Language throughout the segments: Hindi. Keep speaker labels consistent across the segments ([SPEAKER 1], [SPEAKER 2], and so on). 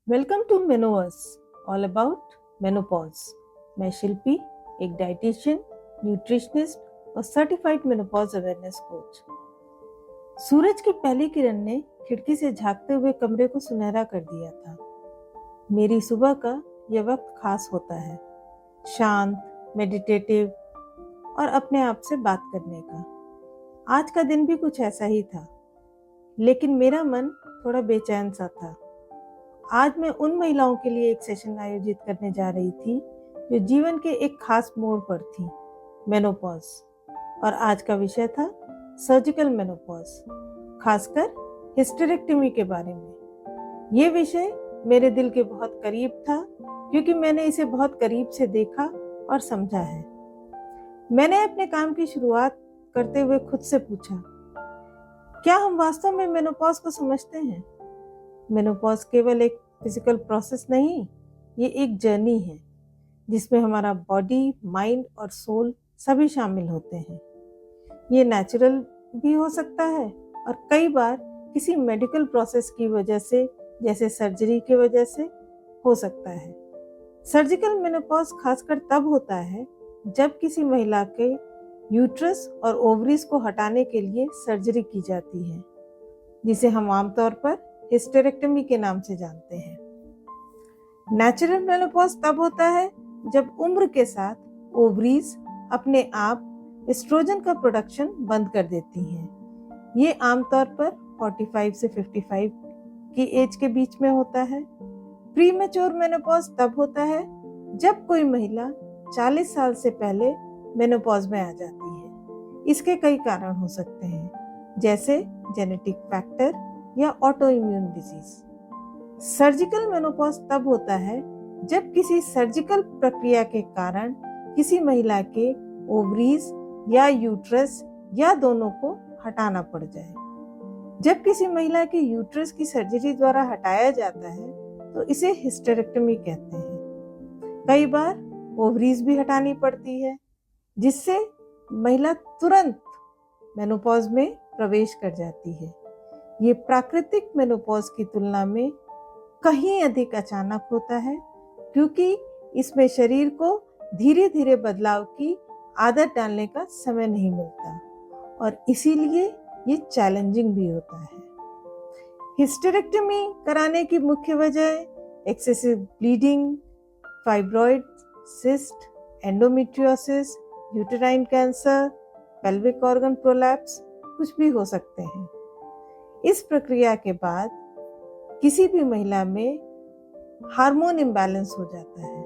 [SPEAKER 1] Welcome to Menoverse, all about menopause. मैं शिल्पी, एक डाइटिशियन, न्यूट्रिशनिस्ट और सर्टिफाइड मेनोपॉज अवेयरनेस कोच। सूरज की पहली किरण ने खिड़की से झांकते हुए कमरे को सुनहरा कर दिया था। मेरी सुबह का यह वक्त खास होता है, शांत, मेडिटेटिव और अपने आप से बात करने का। आज का दिन भी कुछ ऐसा ही था, लेकिन मेरा मन थोड़ा बेचैन सा था। आज मैं उन महिलाओं के लिए एक सेशन आयोजित करने जा रही थी जो जीवन के एक खास मोड़ पर थी, मेनोपॉज। और आज का विषय था सर्जिकल मेनोपॉज, खासकर हिस्टेरेक्टमी के बारे में। ये विषय मेरे दिल के बहुत करीब था क्योंकि मैंने इसे बहुत करीब से देखा और समझा है। मैंने अपने काम की शुरुआत करते हुए खुद से पूछा, क्या हम वास्तव में मेनोपॉज को समझते हैं? मेनोपॉज केवल एक फिजिकल प्रोसेस नहीं, ये एक जर्नी है जिसमें हमारा बॉडी, माइंड और सोल सभी शामिल होते हैं। ये नेचुरल भी हो सकता है और कई बार किसी मेडिकल प्रोसेस की वजह से, जैसे सर्जरी की वजह से हो सकता है। सर्जिकल मेनोपॉज खासकर तब होता है जब किसी महिला के यूट्रस और ओवरीज को हटाने के लिए सर्जरी की जाती है, जिसे हम आमतौर पर हिस्टेरेक्टमी के नाम से जानते हैं। नेचुरल मेनोपॉज तब होता है जब उम्र के साथ ओवरीज अपने आप एस्ट्रोजन का प्रोडक्शन बंद कर देती हैं। ये आमतौर पर 45 से 55 की एज के बीच में होता है। प्री मैच्योर मेनोपॉज तब होता है जब कोई महिला 40 साल से पहले मेनोपॉज में आ जाती है। इसके कई कारण हो सकते हैं, जैसे जेनेटिक फैक्टर या auto immune disease. Surgical menopause तब होता है जब किसी सर्जिकल प्रक्रिया के कारण किसी महिला के ओवरीज या यूट्रस या दोनों को हटाना पड़ जाए। जब किसी महिला के यूट्रस की सर्जरी द्वारा हटाया जाता है तो इसे हिस्टेरेक्टमी कहते हैं। कई बार ओवरीज भी हटानी पड़ती है, जिससे महिला तुरंत मेनोपॉज में प्रवेश कर जाती है। ये प्राकृतिक मेनोपॉज की तुलना में कहीं अधिक अचानक होता है क्योंकि इसमें शरीर को धीरे धीरे बदलाव की आदत डालने का समय नहीं मिलता और इसीलिए ये चैलेंजिंग भी होता है। हिस्टेरेक्टमी कराने की मुख्य वजह excessive bleeding, fibroid, cyst, endometriosis, uterine cancer, pelvic organ prolapse कुछ भी हो सकते हैं। इस प्रक्रिया के बाद किसी भी महिला में हार्मोन इम्बैलेंस हो जाता है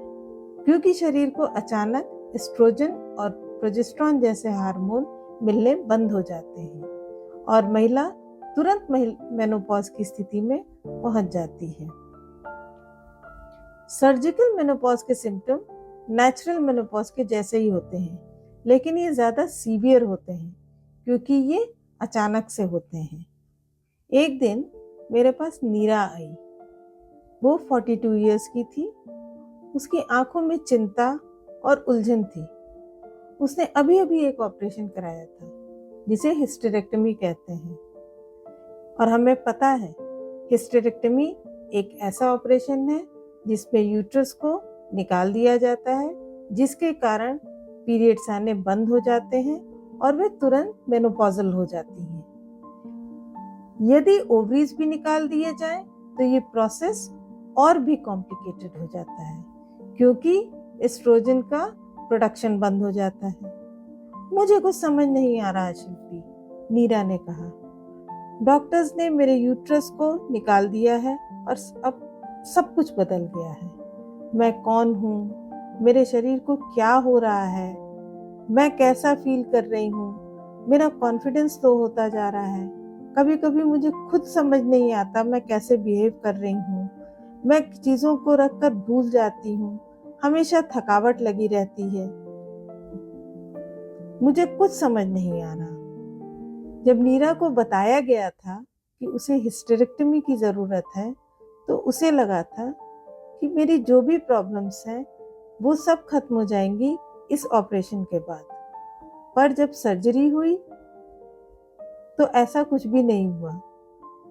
[SPEAKER 1] क्योंकि शरीर को अचानक एस्ट्रोजन और प्रोजेस्टेरॉन जैसे हार्मोन मिलने बंद हो जाते हैं और महिला तुरंत मेनोपॉज की स्थिति में पहुंच जाती है। सर्जिकल मेनोपॉज के सिम्टम नेचुरल मेनोपॉज के जैसे ही होते हैं, लेकिन ये ज्यादा सीवियर होते हैं क्योंकि ये अचानक से होते हैं। एक दिन मेरे पास नीरा आई। वो 42 इयर्स की थी। उसकी आंखों में चिंता और उलझन थी। उसने अभी अभी एक ऑपरेशन कराया था जिसे हिस्टेरेक्टमी कहते हैं। और हमें पता है, हिस्टेरेक्टमी एक ऐसा ऑपरेशन है जिसमें यूट्रस को निकाल दिया जाता है, जिसके कारण पीरियड्स आने बंद हो जाते हैं और वे तुरंत मेनोपॉजल हो जाती हैं। यदि ओवरीज भी निकाल दिए जाएं तो ये प्रोसेस और भी कॉम्प्लिकेटेड हो जाता है क्योंकि एस्ट्रोजन का प्रोडक्शन बंद हो जाता है। मुझे कुछ समझ नहीं आ रहा है शिल्पी, नीरा ने कहा। डॉक्टर्स ने मेरे यूट्रस को निकाल दिया है और अब सब कुछ बदल गया है। मैं कौन हूँ, मेरे शरीर को क्या हो रहा है, मैं कैसा फील कर रही हूँ, मेरा कॉन्फिडेंस लो होता जा रहा है। कभी कभी मुझे खुद समझ नहीं आता मैं कैसे बिहेव कर रही हूँ। मैं चीजों को रखकर भूल जाती हूँ। हमेशा थकावट लगी रहती है। मुझे कुछ समझ नहीं आ रहा। जब नीरा को बताया गया था कि उसे हिस्टेरेक्टमी की जरूरत है तो उसे लगा था कि मेरी जो भी प्रॉब्लम्स हैं वो सब खत्म हो जाएंगी इस ऑपरेशन के बाद। पर जब सर्जरी हुई तो ऐसा कुछ भी नहीं हुआ।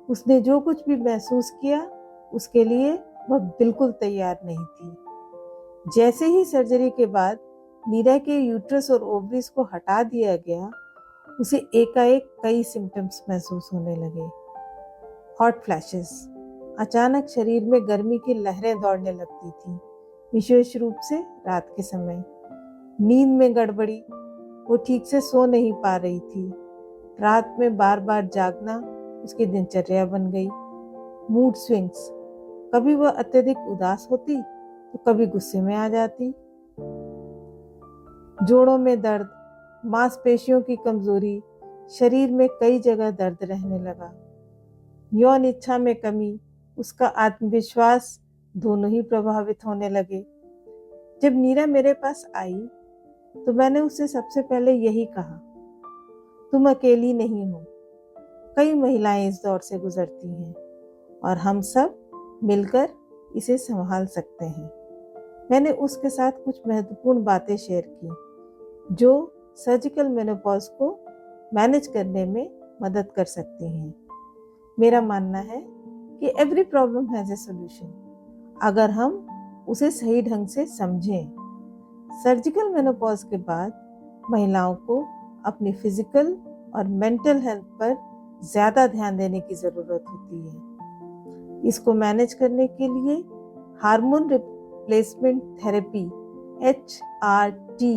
[SPEAKER 1] उसने जो कुछ भी महसूस किया उसके लिए वह बिल्कुल तैयार नहीं थी। जैसे ही सर्जरी के बाद नीरा के यूट्रस और ओवरीज को हटा दिया गया, उसे एकाएक कई सिम्टम्स महसूस होने लगे। हॉट फ्लैशेस, अचानक शरीर में गर्मी की लहरें दौड़ने लगती थी, विशेष रूप से रात के समय। नींद में गड़बड़ी, वो ठीक से सो नहीं पा रही थी। रात में बार बार जागना उसकी दिनचर्या बन गई। मूड स्विंग्स, कभी वह अत्यधिक उदास होती तो कभी गुस्से में आ जाती। जोड़ों में दर्द, मांसपेशियों की कमजोरी, शरीर में कई जगह दर्द रहने लगा। यौन इच्छा में कमी, उसका आत्मविश्वास दोनों ही प्रभावित होने लगे। जब नीरा मेरे पास आई तो मैंने उससे सबसे पहले यही कहा, तुम अकेली नहीं हो, कई महिलाएं इस दौर से गुजरती हैं और हम सब मिलकर इसे संभाल सकते हैं। मैंने उसके साथ कुछ महत्वपूर्ण बातें शेयर की जो सर्जिकल मेनोपॉज को मैनेज करने में मदद कर सकती हैं। मेरा मानना है कि every problem has a solution, अगर हम उसे सही ढंग से समझें। सर्जिकल मेनोपॉज के बाद महिलाओं को अपनी फिजिकल और मेंटल हेल्थ पर ज़्यादा ध्यान देने की ज़रूरत होती है। इसको मैनेज करने के लिए हार्मोन रिप्लेसमेंट थेरेपी HRT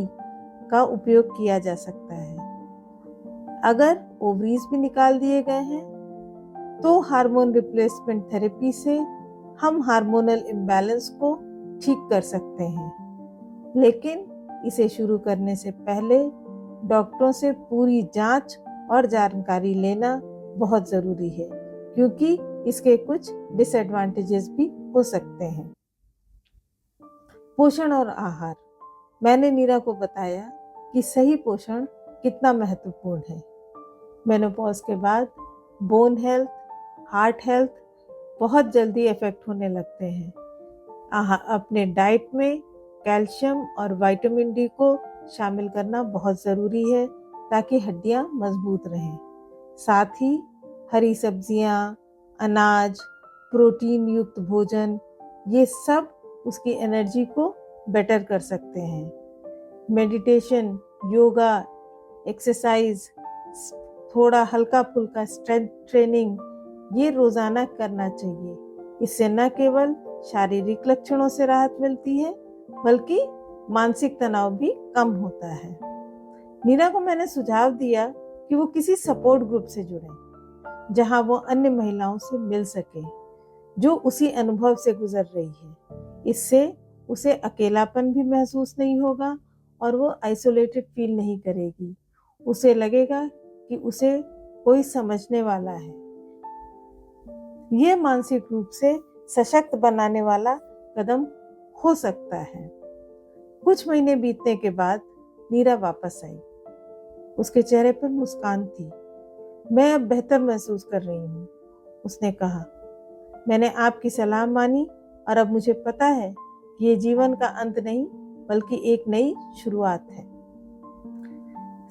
[SPEAKER 1] का उपयोग किया जा सकता है। अगर ओवरीज भी निकाल दिए गए हैं तो हार्मोन रिप्लेसमेंट थेरेपी से हम हार्मोनल इम्बैलेंस को ठीक कर सकते हैं, लेकिन इसे शुरू करने से पहले डॉक्टरों से पूरी जांच और जानकारी लेना बहुत ज़रूरी है, क्योंकि इसके कुछ डिसएडवांटेजेस भी हो सकते हैं। पोषण और आहार, मैंने नीरा को बताया कि सही पोषण कितना महत्वपूर्ण है। मेनोपॉज के बाद बोन हेल्थ, हार्ट हेल्थ बहुत जल्दी इफेक्ट होने लगते हैं। अपने डाइट में कैल्शियम और विटामिन डी को शामिल करना बहुत ज़रूरी है ताकि हड्डियां मजबूत रहें। साथ ही हरी सब्जियां, अनाज, प्रोटीन युक्त भोजन, ये सब उसकी एनर्जी को बेटर कर सकते हैं। मेडिटेशन, योगा, एक्सरसाइज, थोड़ा हल्का फुल्का स्ट्रेंथ ट्रेनिंग, ये रोज़ाना करना चाहिए। इससे न केवल शारीरिक लक्षणों से राहत मिलती है बल्कि मानसिक तनाव भी कम होता है। नीरा को मैंने सुझाव दिया कि वो किसी सपोर्ट ग्रुप से जुड़े जहां वो अन्य महिलाओं से मिल सके जो उसी अनुभव से गुजर रही है। इससे उसे अकेलापन भी महसूस नहीं होगा और वो आइसोलेटेड फील नहीं करेगी। उसे लगेगा कि उसे कोई समझने वाला है। यह मानसिक रूप से सशक्त बनाने वाला कदम हो सकता है। कुछ महीने बीतने के बाद नीरा वापस आई। उसके चेहरे पर मुस्कान थी। मैं अब बेहतर महसूस कर रही हूँ, उसने कहा। मैंने आपकी सलाह मानी और अब मुझे पता है कि ये जीवन का अंत नहीं बल्कि एक नई शुरुआत है।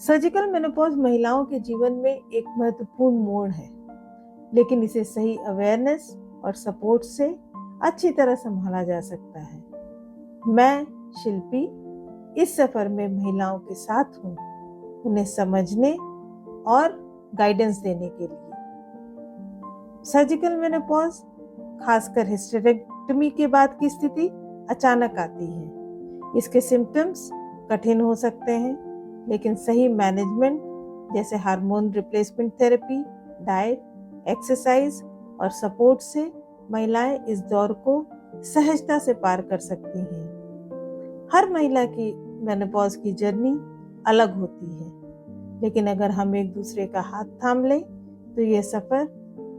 [SPEAKER 1] सर्जिकल मेनोपॉज महिलाओं के जीवन में एक महत्वपूर्ण मोड़ है, लेकिन इसे सही अवेयरनेस और सपोर्ट से अच्छी तरह संभाला जा सकता है। मैं शिल्पी इस सफर में महिलाओं के साथ हूँ, उन्हें समझने और गाइडेंस देने के लिए। सर्जिकल मेनोपॉज, खासकर हिस्टेरेक्टमी के बाद की स्थिति अचानक आती है। इसके सिम्टम्स कठिन हो सकते हैं, लेकिन सही मैनेजमेंट जैसे hormone replacement therapy, diet, exercise और सपोर्ट से महिलाएं इस दौर को सहजता से पार कर सकती हैं। हर महिला की मेनोपॉज की जर्नी अलग होती है, लेकिन अगर हम एक दूसरे का हाथ थाम लें तो यह सफर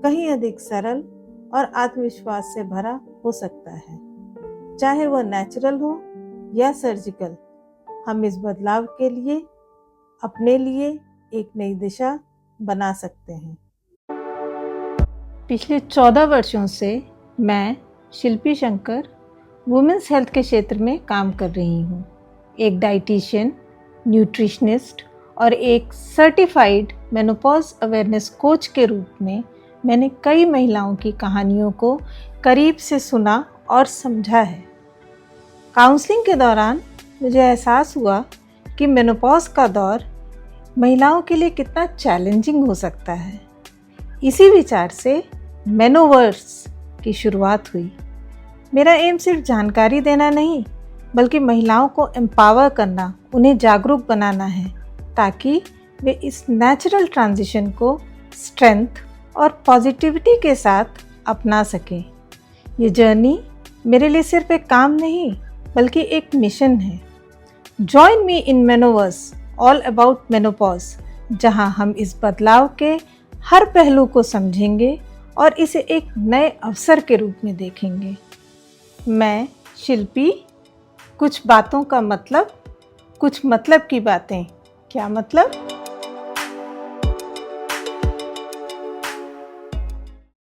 [SPEAKER 1] कहीं अधिक सरल और आत्मविश्वास से भरा हो सकता है। चाहे वह नेचुरल हो या सर्जिकल, हम इस बदलाव के लिए अपने लिए एक नई दिशा बना सकते हैं।
[SPEAKER 2] पिछले 14 वर्षों से मैं शिल्पी शंकर वुमेन्स हेल्थ के क्षेत्र में काम कर रही हूँ। एक डाइटिशियन, न्यूट्रिशनिस्ट और एक सर्टिफाइड मेनोपॉज अवेयरनेस कोच के रूप में मैंने कई महिलाओं की कहानियों को करीब से सुना और समझा है। काउंसलिंग के दौरान मुझे एहसास हुआ कि मेनोपॉज का दौर महिलाओं के लिए कितना चैलेंजिंग हो सकता है। इसी विचार से मेनोवर्स की शुरुआत हुई। मेरा एम सिर्फ जानकारी देना नहीं, बल्कि महिलाओं को एम्पावर करना, उन्हें जागरूक बनाना है, ताकि वे इस नेचुरल ट्रांजिशन को स्ट्रेंथ और पॉजिटिविटी के साथ अपना सकें। ये जर्नी मेरे लिए सिर्फ एक काम नहीं, बल्कि एक मिशन है। Join me in Menoverse all about menopause, जहां हम इस बदलाव के हर पहलू को समझेंगे और इसे एक नए अवसर के रूप में देखेंगे। मैं शिल्पी, कुछ बातों का मतलब, कुछ मतलब की बातें। क्या मतलब?